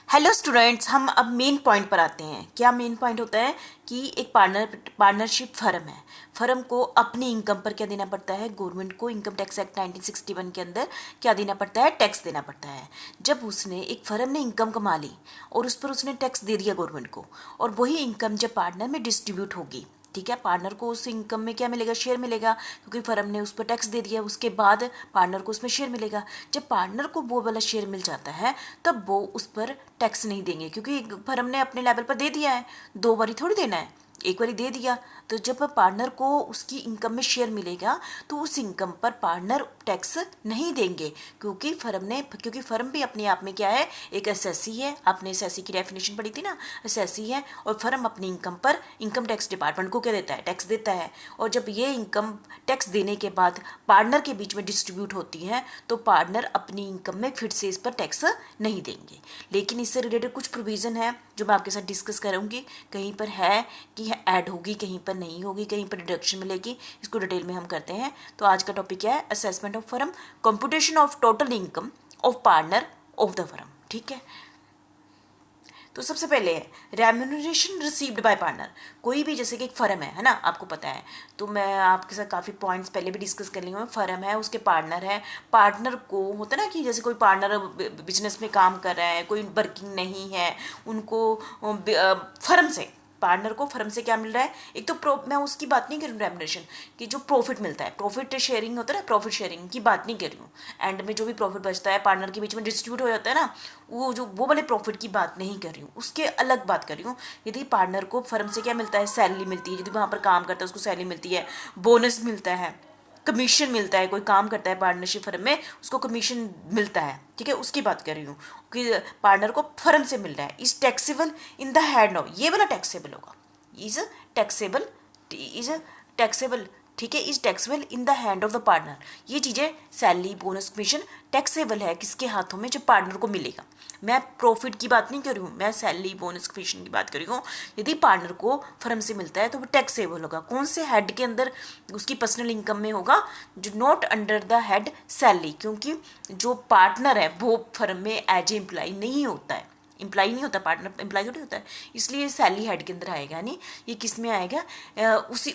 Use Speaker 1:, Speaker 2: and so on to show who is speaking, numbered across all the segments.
Speaker 1: Hello students, हम अब main point पर आते हैं। क्या मेन पॉइंट होता है कि एक पार्टनरशिप फर्म है। फर्म को अपनी इनकम पर क्या देना पड़ता है? गवर्नमेंट को इनकम टैक्स एक्ट 1961 के अंदर क्या देना पड़ता है? टैक्स देना पड़ता है। जब उसने एक फर्म ने इनकम कमा ली और उस पर उसने टैक्स दे दिया गवर्नमेंट को, और वही इनकम जब पार्टनर में डिस्ट्रीब्यूट होगी, ठीक है, पार्टनर को उस इनकम में क्या मिलेगा? शेयर मिलेगा, क्योंकि फर्म ने उस पर टैक्स दे दिया। उसके बाद पार्टनर को उसमें शेयर मिलेगा। जब पार्टनर को वो वाला शेयर मिल जाता है तब वो उस पर टैक्स नहीं देंगे, क्योंकि फर्म ने अपने लेवल पर दे दिया है। दो बारी थोड़ी देना है, एक बारी दे दिया। तो जब पार्टनर को उसकी इनकम में शेयर मिलेगा तो उस इनकम पर पार्टनर टैक्स नहीं देंगे, क्योंकि फर्म भी अपने आप में क्या है? एक एसएससी है। आपने एसएससी की डेफिनेशन पढ़ी थी ना, एसएससी है। और फर्म अपनी इनकम पर इनकम टैक्स डिपार्टमेंट को क्या देता है? टैक्स देता है। और जब ये इनकम टैक्स देने के बाद पार्टनर के बीच में डिस्ट्रीब्यूट होती है तो पार्टनर अपनी इनकम में फिर से इस पर टैक्स नहीं देंगे। लेकिन इससे रिलेटेड कुछ प्रोविज़न है जो मैं आपके साथ डिस्कस करूँगी। कहीं पर है कि ऐड होगी, कहीं पर नहीं होगी, कहीं पर डिडक्शन मिलेगी। इसको डिटेल में हम करते हैं। तो आज का टॉपिक क्या है? Assessment of firm, computation of total income of partner of the firm. ठीक है, तो सबसे पहले है रेम्यूनरेशन रिसीव्ड बाय पार्टनर। कोई भी, जैसे कि एक फर्म है ना, आपको पता है, तो मैं आपके साथ काफ़ी पॉइंट्स पहले भी डिस्कस कर ली हूँ। फर्म है, उसके पार्टनर है। पार्टनर को होता है ना कि जैसे कोई पार्टनर बिजनेस में काम कर रहा है, कोई वर्किंग नहीं है, उनको फर्म से, पार्टनर को फर्म से क्या मिल रहा है? एक तो मैं उसकी बात नहीं कर रही हूँ रेम्यूनरेशन की, जो प्रॉफिट मिलता है, प्रॉफिट शेयरिंग होता है ना, प्रॉफिट शेयरिंग की बात नहीं कर रही हूँ। एंड में जो भी प्रॉफिट बचता है पार्टनर के बीच में डिस्ट्रीब्यूट हो जाता है ना, वो वाले प्रॉफिट की बात नहीं कर रही हूँ, उसके अलग बात कर रही हूँ। यदि पार्टनर को फर्म से क्या मिलता है? सैलरी मिलती है। यदि वहाँ पर काम करता है उसको सैलरी मिलती है, बोनस मिलता है, कमीशन मिलता है। कोई काम करता है पार्टनरशिप फर्म में, उसको कमीशन मिलता है। ठीक है, उसकी बात कर रही हूँ कि पार्टनर को फर्म से मिल रहा है। Is taxable in the hand of, ये वाला टैक्सेबल होगा। इज टैक्सेबल, इज टैक्सेबल, ठीक है, is taxable in the hand of the partner. ये चीज़ें, सैलरी, बोनस, कमीशन टैक्सेबल है किसके हाथों में? जो पार्टनर को मिलेगा। मैं प्रॉफिट की बात नहीं कर रही हूँ, मैं सैलरी, बोनस, कमीशन की बात कर रही हूँ। यदि पार्टनर को फर्म से मिलता है तो वो टैक्सेबल होगा। कौन से हेड के अंदर? उसकी पर्सनल इनकम में होगा, जो not under the head salary, क्योंकि जो पार्टनर है वो फर्म में एज ए एम्प्लॉय नहीं होता है। इम्प्लाई नहीं होता, पार्टनर इम्प्लाई थोड़ी होता है, इसलिए सैलरी हेड के अंदर आएगा नहीं। ये किस में आएगा?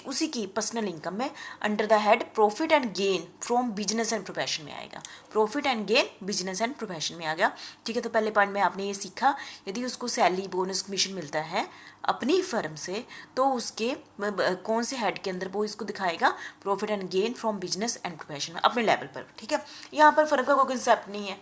Speaker 1: उसी की पर्सनल इनकम में, under the head profit and gain from business and profession में आएगा। Profit and gain business and profession में आ गया। ठीक है, तो पहले पॉइंट में आपने ये सीखा, यदि उसको सैलरी, बोनस, कमीशन मिलता है अपनी फर्म से तो उसके कौन से हेड के अंदर वो इसको दिखाएगा? Profit and gain from business and profession में, अपने लेवल पर। ठीक है, यहाँ पर फर्म का कोई कंसेप्ट नहीं है।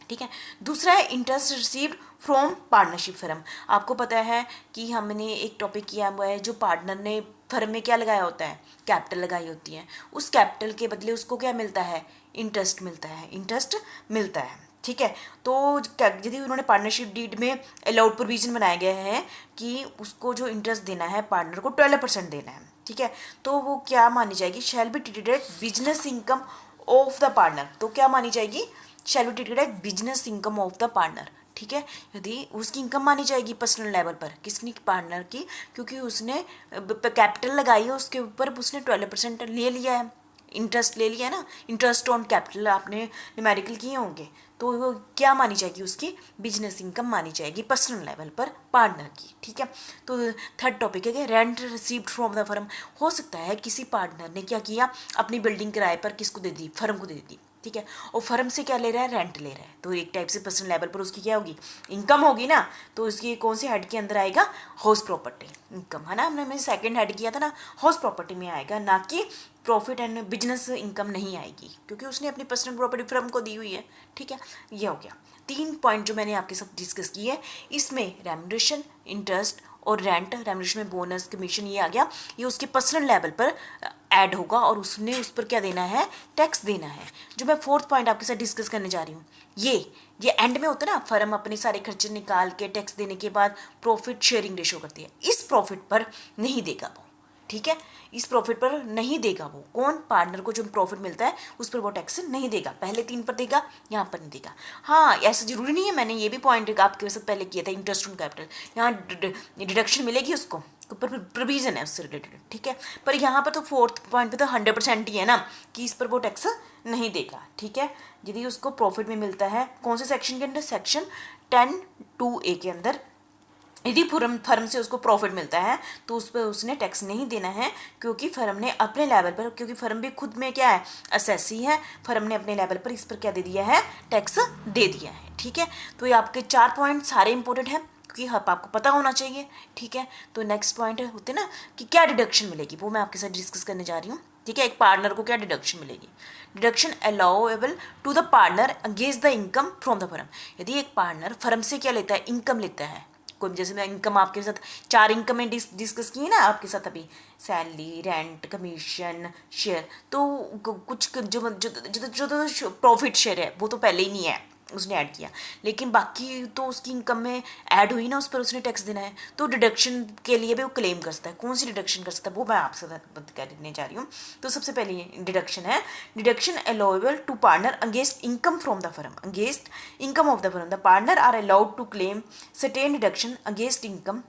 Speaker 1: ठीक है, दूसरा है interest received from partnership firm. आपको पता है कि हमने एक टॉपिक किया हुआ है, जो पार्टनर ने फर्म में क्या लगाया होता है? कैपिटल लगाई होती है। उस कैपिटल के बदले उसको क्या मिलता है? इंटरेस्ट मिलता है, इंटरेस्ट मिलता है। ठीक है, तो यदि उन्होंने पार्टनरशिप डीड में अलाउड प्रोविजन बनाया गया है कि उसको जो इंटरेस्ट देना है पार्टनर को 12% देना है। ठीक है, तो वो क्या मानी जाएगी? Shall be treated business income of the partner. तो क्या मानी जाएगी? Shall be treated as business income of the partner. ठीक है, यदि उसकी इनकम मानी जाएगी पर्सनल लेवल पर, किसने? पार्टनर की, क्योंकि उसने कैपिटल लगाई है, उसके ऊपर उसने 12% ले लिया है, इंटरेस्ट ले लिया है ना। इंटरेस्ट ऑन कैपिटल आपने न्यूमेरिकल किए होंगे, तो वो क्या मानी जाएगी? उसकी बिजनेस इनकम मानी जाएगी पर्सनल लेवल पर पार्टनर की। ठीक है, तो थर्ड टॉपिक है कि rent received from the firm. हो सकता है किसी पार्टनर ने क्या किया, अपनी बिल्डिंग किराए पर किसको दे दी? फर्म को दे दी। ठीक है, और फर्म से क्या ले रहा है? रेंट ले रहा है। तो एक टाइप से पर्सनल लेवल पर उसकी क्या होगी? इनकम होगी ना। तो उसकी कौन से हेड के अंदर आएगा? हाउस प्रॉपर्टी इनकम, है ना। हमने सेकंड हेड किया था ना, हाउस प्रॉपर्टी में आएगा, ना कि प्रॉफिट एंड बिजनेस इनकम नहीं आएगी, क्योंकि उसने अपनी पर्सनल प्रॉपर्टी फर्म को दी हुई है। ठीक है, ये हो गया 3 पॉइंट जो मैंने आपके साथ डिस्कस किए। इसमें रेम्यूनरेशन, इंटरेस्ट और रेंट, रेम्यूनरेशन में बोनस, कमीशन, ये आ गया। ये उसके पर्सनल लेवल पर ऐड होगा और उसने उस पर क्या देना है? टैक्स देना है। जो मैं फोर्थ पॉइंट आपके साथ डिस्कस करने जा रही हूँ, ये एंड में होता है ना, फर्म अपने सारे खर्चे निकाल के टैक्स देने के बाद प्रॉफिट शेयरिंग रेशो करती है। इस प्रॉफिट पर नहीं देगा वो। ठीक है, इस प्रॉफिट पर नहीं देगा वो। कौन? पार्टनर को जो प्रॉफिट मिलता है उस पर वो टैक्स नहीं देगा। पहले 3 पर देगा, यहाँ पर नहीं देगा। हाँ, ऐसा जरूरी नहीं है, मैंने ये भी पॉइंट आपके साथ पहले किया था, इंटरेस्ट ऑन कैपिटल, यहाँ डिडक्शन मिलेगी उसको, प्रोविजन है उससे रिलेटेड। ठीक है, पर यहाँ पर तो फोर्थ पॉइंट पे तो 100% ही है ना कि इस पर वो टैक्स नहीं देगा। ठीक है, यदि उसको प्रॉफिट में मिलता है, कौन से सेक्शन के अंदर? सेक्शन 10 2A के अंदर यदि फर्म से उसको प्रॉफिट मिलता है तो उस पर उसने टैक्स नहीं देना है, क्योंकि फर्म ने अपने लेवल पर, क्योंकि फर्म भी खुद में क्या है, असेसी है, फर्म ने अपने लेवल पर इस पर क्या दे दिया है, टैक्स दे दिया है। ठीक है, तो ये आपके 4 पॉइंट सारे इंपॉर्टेंट हैं, क्योंकि आपको पता होना चाहिए। ठीक है, तो नेक्स्ट पॉइंट होते ना कि क्या डिडक्शन मिलेगी, वो मैं आपके साथ डिस्कस करने जा रही हूँ। ठीक है, एक पार्टनर को क्या डिडक्शन मिलेगी। Deduction allowable to the partner against the income from the firm. यदि एक पार्टनर फर्म से क्या लेता है, इनकम लेता है, कोई जैसे मैं इनकम आपके साथ 4 इनकम में डिस्कस की है ना आपके साथ अभी, सैलरी, रेंट, कमीशन, शेयर, तो कुछ जो प्रॉफिट शेयर है वो तो पहले ही नहीं है, उसने ऐड किया, लेकिन बाकी तो उसकी इनकम में ऐड हुई ना, उस पर उसने टैक्स देना है, तो डिडक्शन के लिए भी वो क्लेम कर सकता है। कौन सी डिडक्शन कर सकता है वो मैं आपसे बात करने जा रही हूँ। तो सबसे पहले डिडक्शन है, deduction allowable to partner against income from the firm. Against income of the firm the partner are allowed to claim certain deduction against income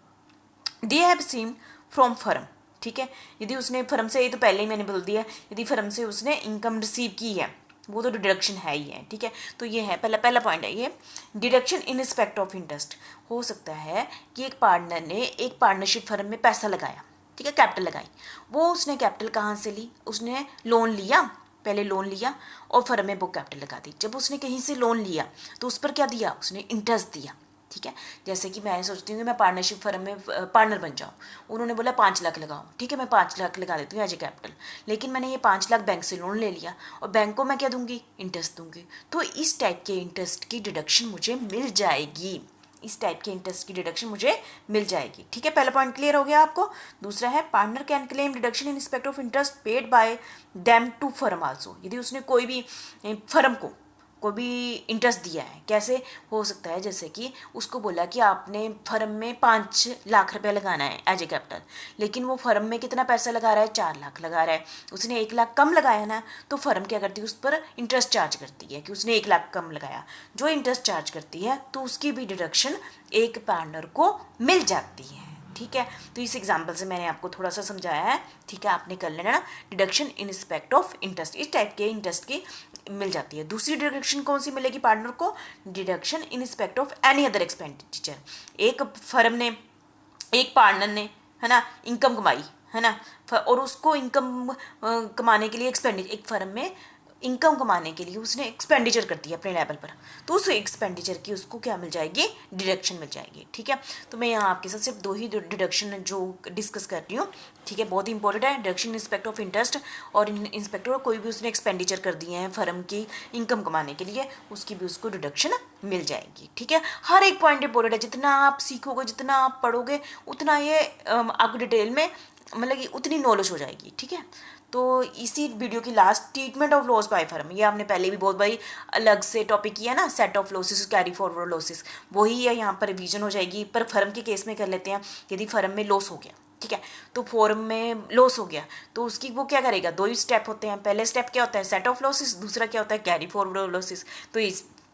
Speaker 1: they have seen from firm. ठीक है, यदि उसने फर्म से, ये तो पहले ही मैंने बोल दिया, यदि फर्म से उसने इनकम रिसीव की है वो तो डिडक्शन है ही है। ठीक है, तो ये है पहला पॉइंट है ये, deduction in respect of interest. हो सकता है कि एक पार्टनर ने एक पार्टनरशिप फर्म में पैसा लगाया, ठीक है, कैपिटल लगाई, वो उसने कैपिटल कहाँ से ली, उसने लोन लिया, पहले लोन लिया और फर्म में वो कैपिटल लगा दी। जब उसने कहीं से लोन लिया तो उस पर क्या दिया, उसने इंटरेस्ट दिया। ठीक है, जैसे कि मैं सोचती हूँ कि मैं पार्टनरशिप फर्म में पार्टनर बन जाऊँ, उन्होंने बोला 5 लाख लगाओ, ठीक है मैं 5 लाख लगा देती हूँ एज ए कैपिटल, लेकिन मैंने ये 5 लाख बैंक से लोन ले लिया और बैंक को मैं क्या दूंगी, इंटरेस्ट दूंगी, तो इस टाइप के इंटरेस्ट की डिडक्शन मुझे मिल जाएगी, इस टाइप के इंटरेस्ट की डिडक्शन मुझे मिल जाएगी। ठीक है, पहला पॉइंट क्लियर हो गया आपको। दूसरा है, partner can claim deduction in respect of interest paid by them to firm also. यदि उसने कोई भी फर्म को कोई भी इंटरेस्ट दिया है, कैसे हो सकता है, जैसे कि उसको बोला कि आपने फर्म में 5 लाख रुपए लगाना है एज ए कैपिटल, लेकिन वो फर्म में कितना पैसा लगा रहा है, 4 लाख लगा रहा है, उसने 1 लाख कम लगाया ना, तो फर्म क्या करती है, उस पर इंटरेस्ट चार्ज करती है कि उसने 1 लाख कम लगाया, जो इंटरेस्ट चार्ज करती है तो उसकी भी डिडक्शन एक पार्टनर को मिल जाती है। ठीक है, तो इस एग्जाम्पल से मैंने आपको थोड़ा सा समझाया है। ठीक है, आपने कर लेना ना, deduction in respect of interest, इस टाइप के इंटरेस्ट की मिल जाती है। दूसरी डिडक्शन कौन सी मिलेगी पार्टनर को, deduction in respect of any other expenditure. एक फर्म ने, एक पार्टनर ने, है ना, इनकम कमाई, है ना, और उसको इनकम कमाने के लिए एक फर्म में इनकम कमाने के लिए उसने एक्सपेंडिचर कर दिया अपने लेवल पर, तो उस एक्सपेंडिचर की उसको क्या मिल जाएगी, डिडक्शन मिल जाएगी। ठीक है, तो मैं यहाँ आपके साथ सिर्फ 2 ही डिडक्शन जो डिस्कस कर रही हूँ। ठीक है, बहुत ही इंपॉर्टेंट है, deduction in respect of interest और इंस्पेक्टर कोई भी उसने एक्सपेंडिचर कर दिए हैं फर्म की इनकम कमाने के लिए, उसकी भी उसको डिडक्शन मिल जाएगी। ठीक है, हर एक पॉइंट इंपॉर्टेंट है, जितना आप सीखोगे, जितना आप पढ़ोगे, उतना ये आपको डिटेल में मतलब कि उतनी नॉलेज हो जाएगी। ठीक है, तो इसी वीडियो की last, treatment of loss by firm, ये आपने पहले भी बहुत भाई अलग से टॉपिक किया ना, set of losses, carry forward losses, वही है, यहाँ पर रिवीजन हो जाएगी, पर फर्म के केस में कर लेते हैं। यदि फर्म में लॉस हो गया, ठीक है, तो फर्म में लॉस हो गया तो उसकी वो क्या करेगा, 2 ही स्टेप होते हैं। पहले स्टेप क्या होता है, सेट ऑफ लॉसेस, दूसरा क्या होता है, कैरी फॉरवर्ड लॉसेस। तो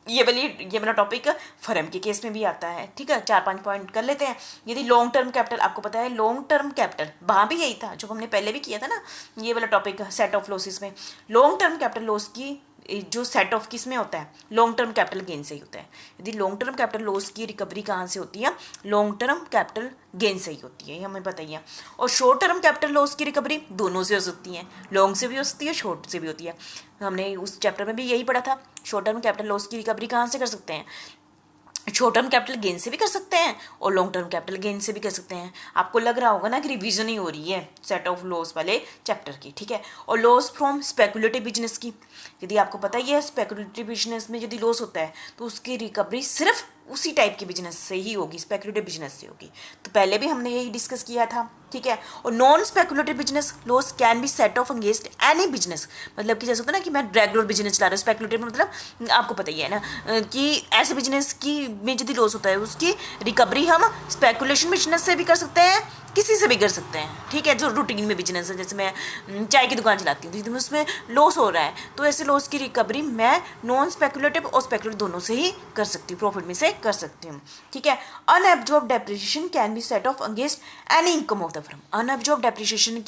Speaker 1: ये वाला टॉपिक फर्म के केस में भी आता है। ठीक है, 4-5 पॉइंट कर लेते हैं। यदि लॉन्ग टर्म कैपिटल, आपको पता है लॉन्ग टर्म कैपिटल वहाँ भी यही था जो हमने पहले भी किया था ना, ये वाला टॉपिक सेट ऑफ लॉसेस में। लॉन्ग टर्म कैपिटल लॉस की जो सेट ऑफ किस में होता है, लॉन्ग टर्म कैपिटल गेन से ही होता है। यदि लॉन्ग टर्म कैपिटल लॉस की रिकवरी कहाँ से होती है, लॉन्ग टर्म कैपिटल गेन से ही होती है, ये हमें बताइए। और शॉर्ट टर्म कैपिटल लॉस की रिकवरी दोनों से हो सकती है, लॉन्ग से भी हो सकती है, शॉर्ट से भी होती है। हमने उस चैप्टर में भी यही पढ़ा था, शॉर्ट टर्म कैपिटल लॉस की रिकवरी कहाँ से कर सकते हैं, शॉर्ट टर्म कैपिटल गेन से भी कर सकते हैं और लॉन्ग टर्म कैपिटल गेन से भी कर सकते हैं। आपको लग रहा होगा ना कि रिवीजन ही हो रही है सेट ऑफ लॉस वाले चैप्टर की। ठीक है, और लॉस फ्रॉम स्पेकुलेटिव बिजनेस की, यदि आपको पता ही है स्पेकुलेटिव बिजनेस में यदि लॉस होता है तो उसकी रिकवरी सिर्फ उसी टाइप के बिजनेस से ही होगी, स्पेकुलेटिव बिजनेस से होगी। तो पहले भी हमने यही डिस्कस किया था। ठीक है, और non speculative business loss can be set of against any business, मतलब कि जैसे होता है ना कि मैं रेगुलर बिजनेस चला रहा हूँ, स्पेकुलेटिव मतलब आपको पता ही है ना कि ऐसे बिजनेस की में यदि लॉस होता है उसकी रिकवरी हम स्पेकुलेशन बिजनेस से भी कर सकते हैं, किसी से भी कर सकते हैं। ठीक है, जो रूटीन में बिजनेस है, जैसे मैं चाय की दुकान चलाती हूँ तो उसमें लॉस हो रहा है, तो ऐसे लॉस की रिकवरी मैं नॉन स्पेकुलेटिव और स्पेकुलेटिव दोनों से ही कर सकती हूँ, प्रॉफिट में से कर सकती हूँ, ठीक है। Unabsorbed depreciation can be set of against any income of the firm. Unabsorbed depreciation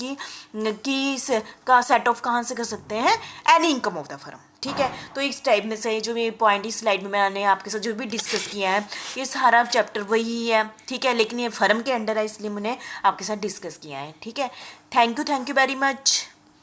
Speaker 1: का सेट ऑफ कहाँ से कर सकते हैं, any income of the firm, ठीक है। तो इस टाइप में से जो ये पॉइंट इस स्लाइड में मैंने आपके साथ जो भी डिस्कस किया है ये सारा चैप्टर वही है, ठीक है, लेकिन ये फर्म के अंडर है इसलिए मैंने आपके साथ डिस्कस किया है, ठीक है। Thank you very much.